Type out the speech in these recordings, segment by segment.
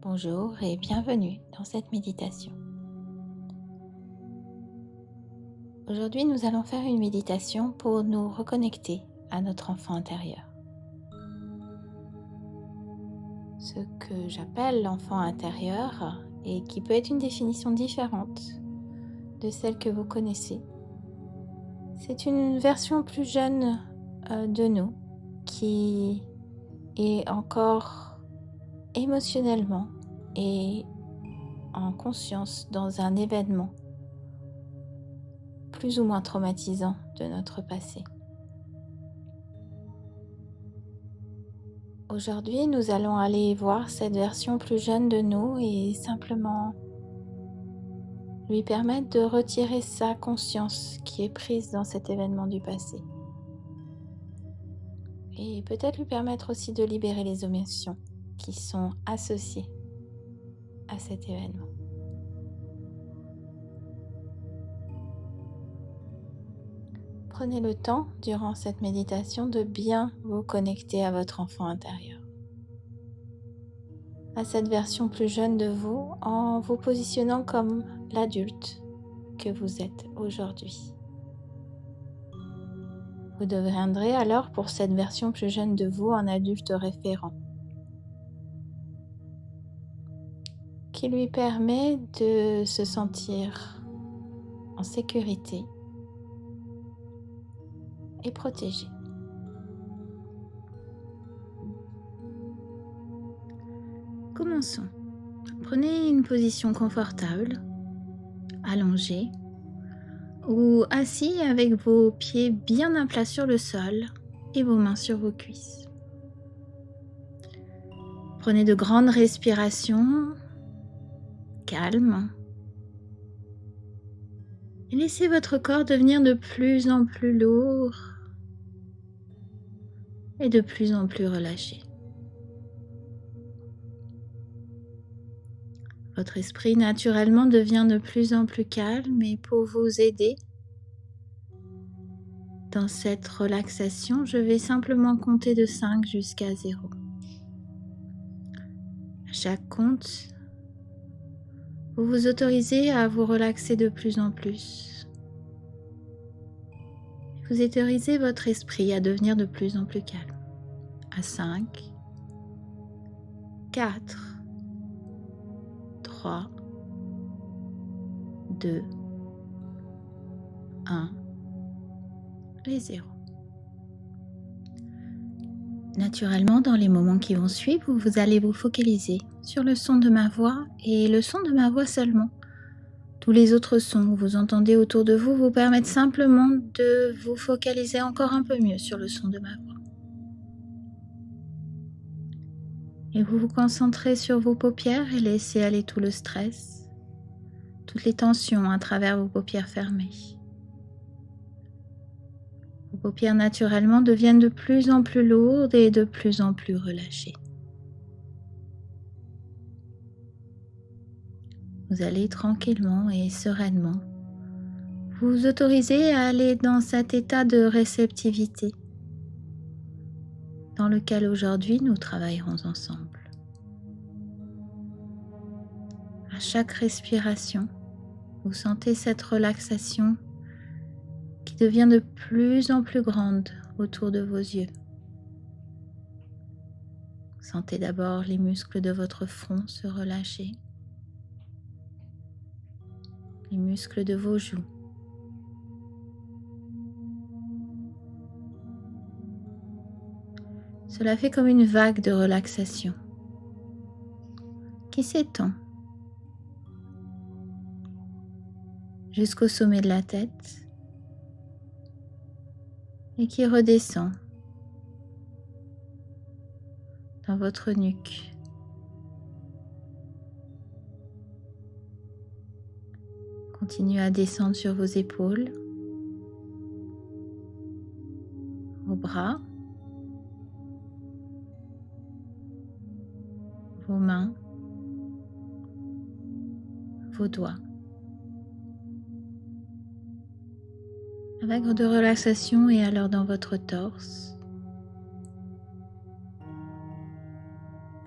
Bonjour et bienvenue dans cette méditation. Aujourd'hui, nous allons faire une méditation pour nous reconnecter à notre enfant intérieur. Ce que j'appelle l'enfant intérieur et qui peut être une définition différente de celle que vous connaissez. C'est une version plus jeune de nous qui est encore émotionnellement et en conscience dans un événement plus ou moins traumatisant de notre passé. Aujourd'hui, nous allons aller voir cette version plus jeune de nous et simplement lui permettre de retirer sa conscience qui est prise dans cet événement du passé. Et peut-être lui permettre aussi de libérer les émotions qui sont associées à cet événement. Prenez le temps, durant cette méditation, de bien vous connecter à votre enfant intérieur, à cette version plus jeune de vous, en vous positionnant comme l'adulte que vous êtes aujourd'hui. Vous deviendrez alors pour cette version plus jeune de vous un adulte référent qui lui permet de se sentir en sécurité et protégé. Commençons. Prenez une position confortable, allongée ou assis avec vos pieds bien à plat sur le sol et vos mains sur vos cuisses. Prenez de grandes respirations, calmes, et laissez votre corps devenir de plus en plus lourd et de plus en plus relâché. Votre esprit naturellement devient de plus en plus calme et pour vous aider dans cette relaxation, je vais simplement compter de 5 jusqu'à 0. À chaque compte, vous vous autorisez à vous relaxer de plus en plus. Vous autorisez votre esprit à devenir de plus en plus calme. À 5, 4, 3, 2, 1 et 0. Naturellement, dans les moments qui vont suivre, vous allez vous focaliser sur le son de ma voix et le son de ma voix seulement. Tous les autres sons que vous entendez autour de vous vous permettent simplement de vous focaliser encore un peu mieux sur le son de ma voix. Et vous vous concentrez sur vos paupières et laissez aller tout le stress, toutes les tensions à travers vos paupières fermées. Vos paupières naturellement deviennent de plus en plus lourdes et de plus en plus relâchées. Vous allez tranquillement et sereinement vous autoriser à aller dans cet état de réceptivité dans lequel aujourd'hui nous travaillerons ensemble. À chaque respiration, vous sentez cette relaxation qui devient de plus en plus grande autour de vos yeux. Sentez d'abord les muscles de votre front se relâcher, les muscles de vos joues. Cela fait comme une vague de relaxation qui s'étend jusqu'au sommet de la tête et qui redescend dans votre nuque. Continuez à descendre sur vos épaules, vos bras, vos mains, vos doigts. La vague de relaxation est alors dans votre torse.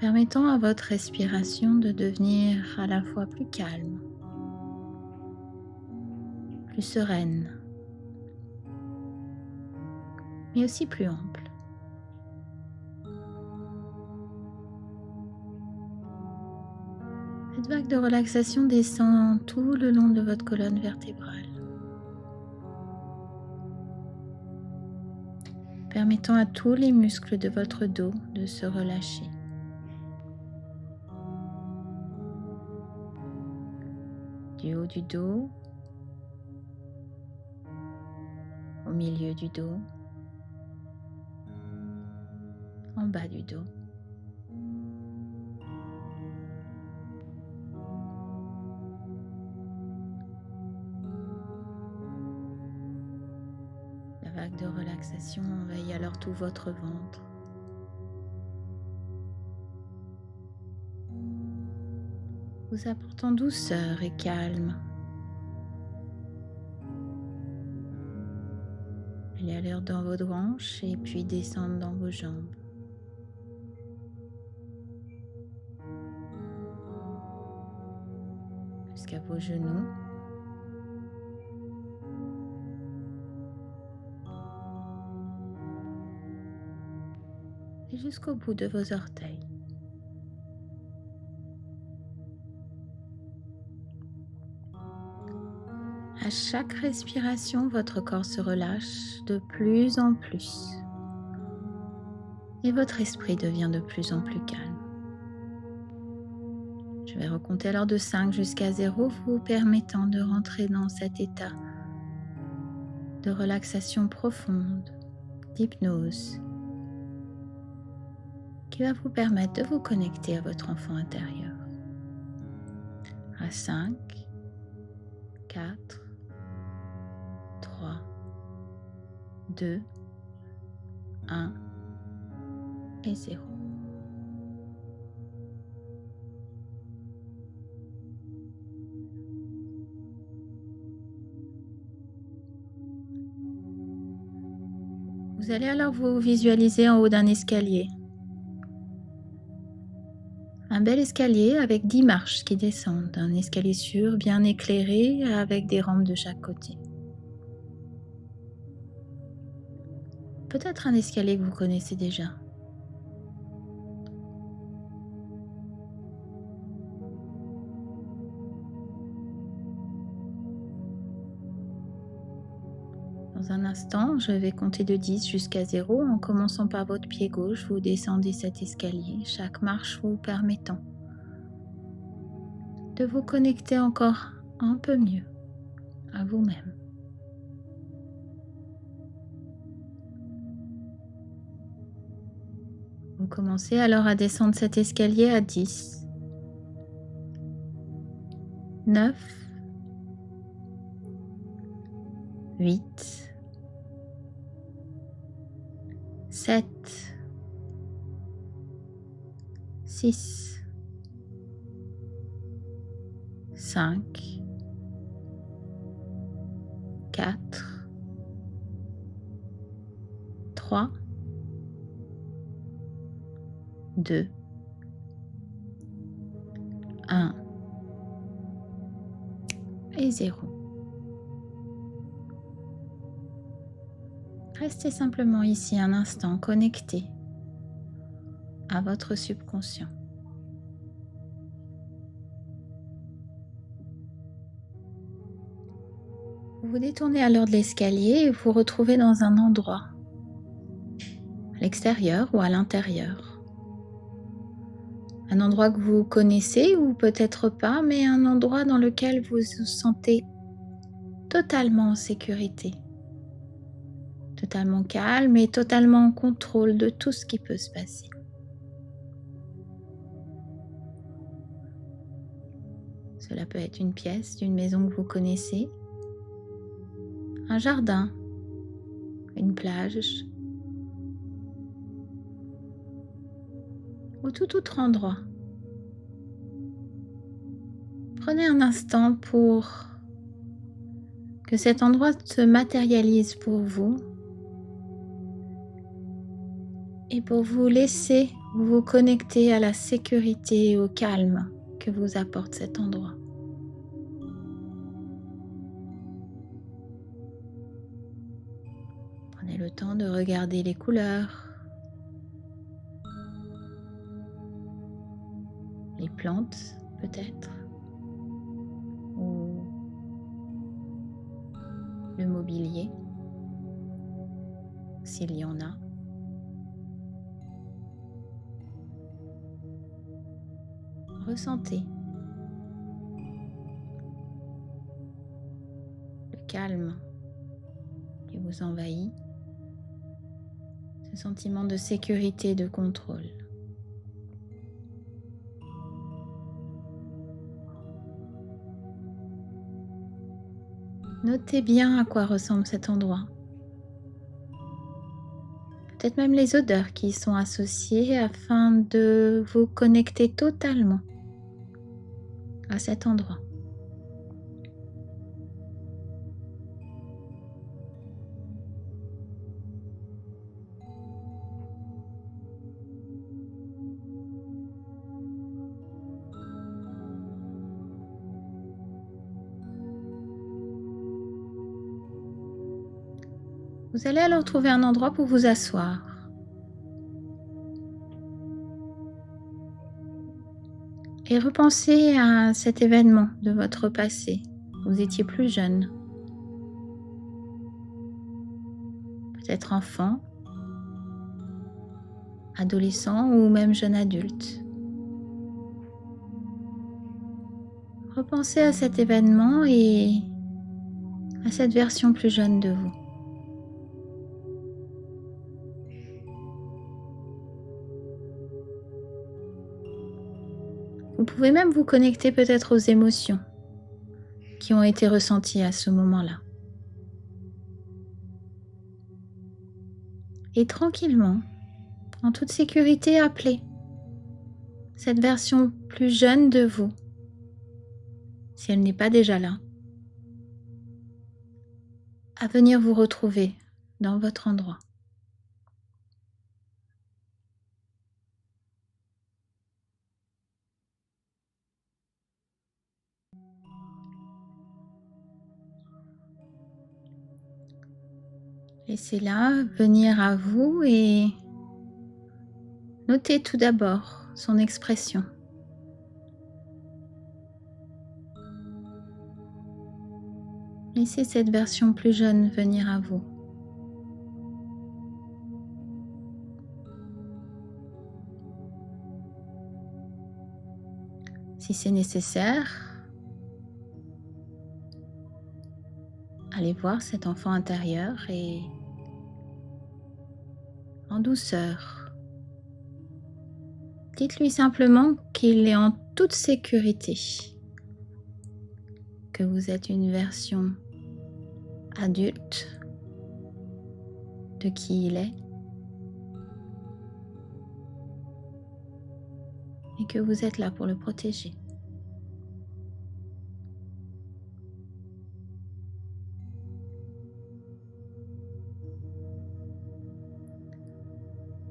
permettant à votre respiration de devenir à la fois plus calme, plus sereine, mais aussi plus ample. Cette vague de relaxation descend tout le long de votre colonne vertébrale, permettant à tous les muscles de votre dos de se relâcher. Du haut du dos, au milieu du dos, en bas du dos. La vague de relaxation envahit alors tout votre ventre. Vous apportant douceur et calme. Allez alors dans vos hanches et puis descendre dans vos jambes. Jusqu'à vos genoux. Et jusqu'au bout de vos orteils. À chaque respiration, votre corps se relâche de plus en plus et votre esprit devient de plus en plus calme. Je vais recompter alors de 5 jusqu'à 0, vous permettant de rentrer dans cet état de relaxation profonde, d'hypnose, qui va vous permettre de vous connecter à votre enfant intérieur. À 5, 4, 3, 2, 1 et 0. Vous allez alors vous visualiser en haut d'un escalier. Un bel escalier avec 10 marches qui descendent, un escalier sûr, bien éclairé, avec des rampes de chaque côté. Peut-être un escalier que vous connaissez déjà. Dans un instant, je vais compter de 10 jusqu'à 0. En commençant par votre pied gauche, vous descendez cet escalier, chaque marche vous permettant de vous connecter encore un peu mieux à vous-même. Vous commencez alors à descendre cet escalier à 10, 9, 8, 7, 6, 5, 4, 3, 2, 1 et 0. Restez simplement ici un instant connecté à votre subconscient. Vous vous détournez alors de l'escalier et vous vous retrouvez dans un endroit, à l'extérieur ou à l'intérieur. Un endroit que vous connaissez ou peut-être pas, mais un endroit dans lequel vous vous sentez totalement en sécurité, totalement calme et totalement en contrôle de tout ce qui peut se passer. Cela peut être une pièce d'une maison que vous connaissez, un jardin, une plage ou tout autre endroit. Prenez un instant pour que cet endroit se matérialise pour vous et pour vous laisser vous connecter à la sécurité et au calme que vous apporte cet endroit. Prenez le temps de regarder les couleurs, les plantes peut-être, ou le mobilier, s'il y en a. Ressentez le calme qui vous envahit, ce sentiment de sécurité et de contrôle. Notez bien à quoi ressemble cet endroit. Peut-être même les odeurs qui y sont associées afin de vous connecter totalement à cet endroit. Vous allez alors trouver un endroit pour vous asseoir. Et repensez à cet événement de votre passé. Vous étiez plus jeune, peut-être enfant, adolescent ou même jeune adulte. Repensez à cet événement et à cette version plus jeune de vous. Vous pouvez même vous connecter peut-être aux émotions qui ont été ressenties à ce moment-là. Et tranquillement, en toute sécurité, appelez cette version plus jeune de vous, si elle n'est pas déjà là, à venir vous retrouver dans votre endroit. Laissez-la venir à vous et notez tout d'abord son expression. Laissez cette version plus jeune venir à vous. Si c'est nécessaire, allez voir cet enfant intérieur et en douceur, dites-lui simplement qu'il est en toute sécurité, que vous êtes une version adulte de qui il est et que vous êtes là pour le protéger.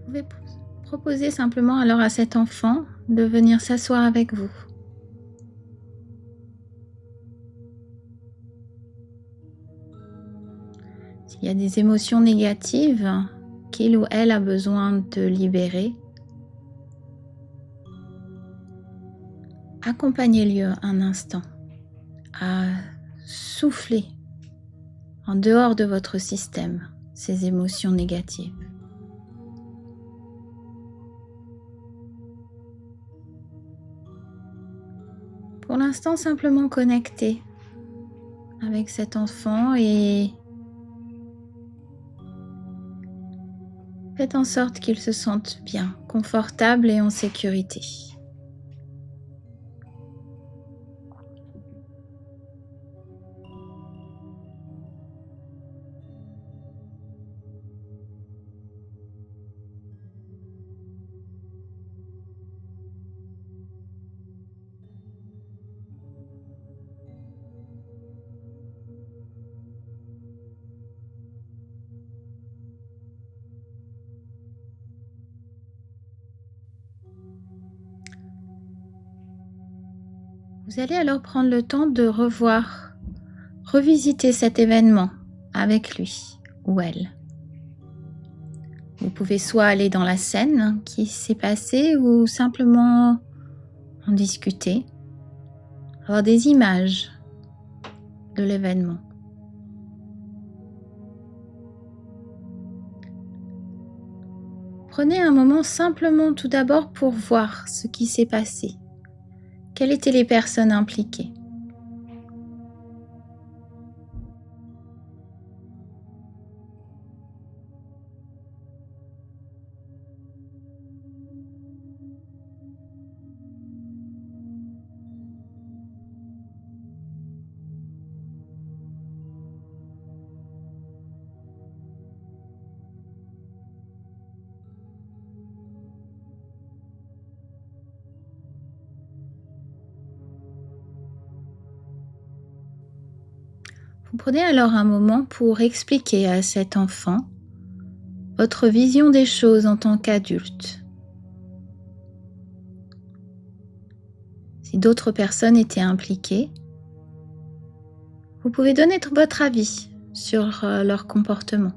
Vous pouvez proposer simplement alors à cet enfant de venir s'asseoir avec vous. S'il y a des émotions négatives qu'il ou elle a besoin de libérer, accompagnez-le un instant à souffler en dehors de votre système ces émotions négatives. Pour l'instant, simplement connectez avec cet enfant et faites en sorte qu'il se sente bien, confortable et en sécurité. Vous allez alors prendre le temps de revisiter cet événement avec lui ou elle. Vous pouvez soit aller dans la scène qui s'est passée ou simplement en discuter, avoir des images de l'événement. Prenez un moment simplement tout d'abord pour voir ce qui s'est passé. Quelles étaient les personnes impliquées? Vous prenez alors un moment pour expliquer à cet enfant votre vision des choses en tant qu'adulte. Si d'autres personnes étaient impliquées, vous pouvez donner votre avis sur leur comportement,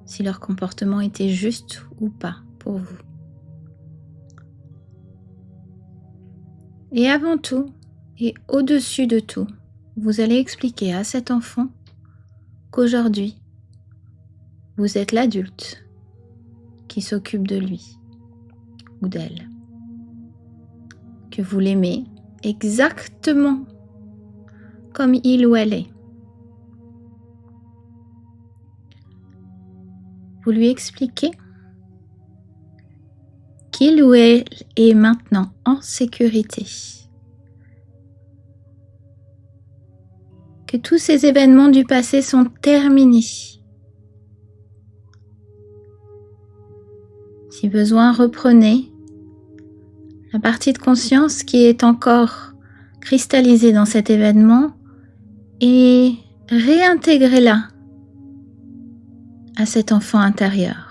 si leur comportement était juste ou pas pour vous. Et avant tout, et au-dessus de tout, vous allez expliquer à cet enfant qu'aujourd'hui, vous êtes l'adulte qui s'occupe de lui ou d'elle, que vous l'aimez exactement comme il ou elle est. Vous lui expliquez qu'il ou elle est maintenant en sécurité, que tous ces événements du passé sont terminés. Si besoin, reprenez la partie de conscience qui est encore cristallisée dans cet événement et réintégrez-la à cet enfant intérieur.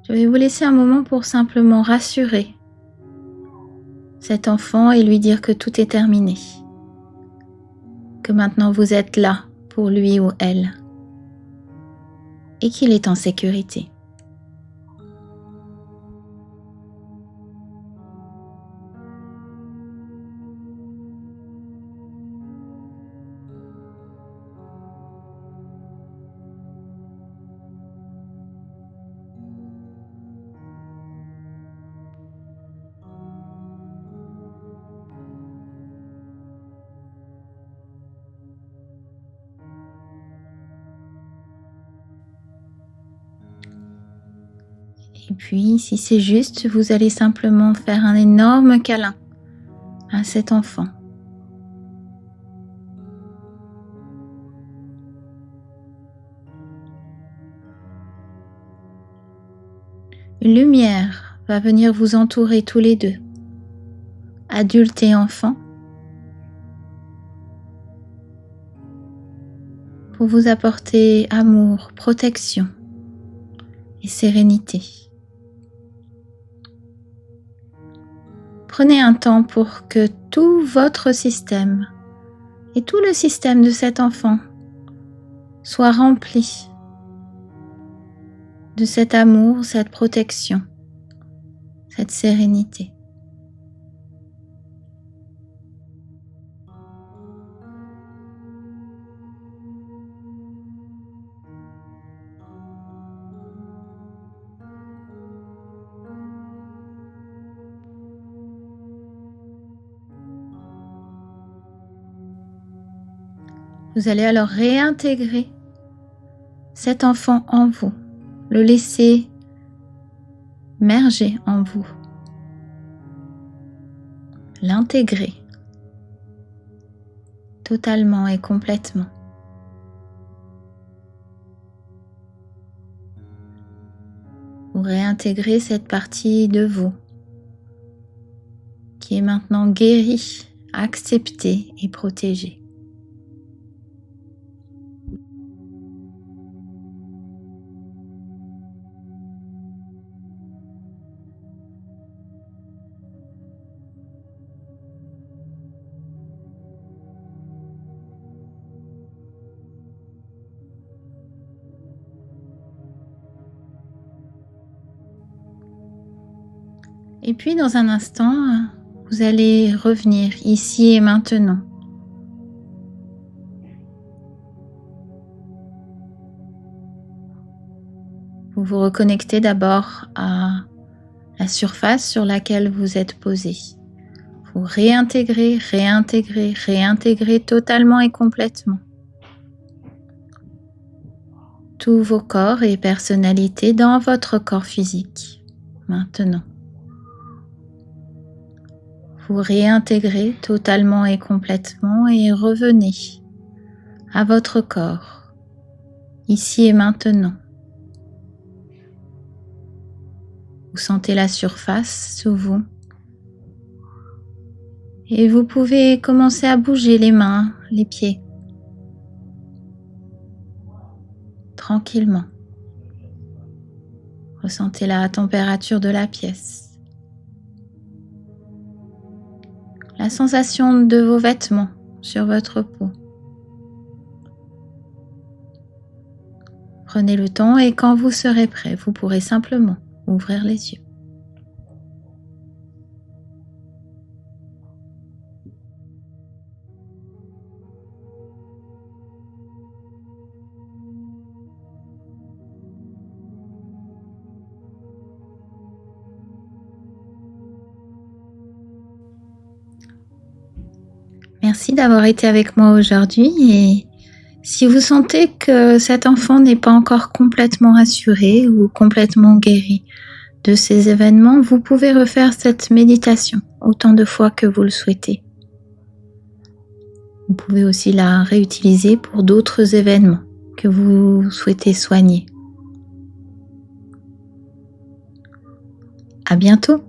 Je vais vous laisser un moment pour simplement rassurer cet enfant et lui dire que tout est terminé, que maintenant vous êtes là pour lui ou elle et qu'il est en sécurité. Et puis, si c'est juste, vous allez simplement faire un énorme câlin à cet enfant. Une lumière va venir vous entourer tous les deux, adulte et enfant, pour vous apporter amour, protection et sérénité. Prenez un temps pour que tout votre système et tout le système de cet enfant soit rempli de cet amour, cette protection, cette sérénité. Vous allez alors réintégrer cet enfant en vous, le laisser merger en vous, l'intégrer totalement et complètement. Vous réintégrez cette partie de vous qui est maintenant guérie, acceptée et protégée. Et puis dans un instant, vous allez revenir ici et maintenant. Vous vous reconnectez d'abord à la surface sur laquelle vous êtes posé. Vous réintégrez totalement et complètement tous vos corps et personnalités dans votre corps physique. Maintenant, vous réintégrez totalement et complètement et revenez à votre corps, ici et maintenant. Vous sentez la surface sous vous et vous pouvez commencer à bouger les mains, les pieds, tranquillement. Ressentez la température de la pièce, la sensation de vos vêtements sur votre peau. Prenez le temps et quand vous serez prêt, vous pourrez simplement ouvrir les yeux. Merci d'avoir été avec moi aujourd'hui et si vous sentez que cet enfant n'est pas encore complètement rassuré ou complètement guéri de ces événements, vous pouvez refaire cette méditation autant de fois que vous le souhaitez. Vous pouvez aussi la réutiliser pour d'autres événements que vous souhaitez soigner. À bientôt!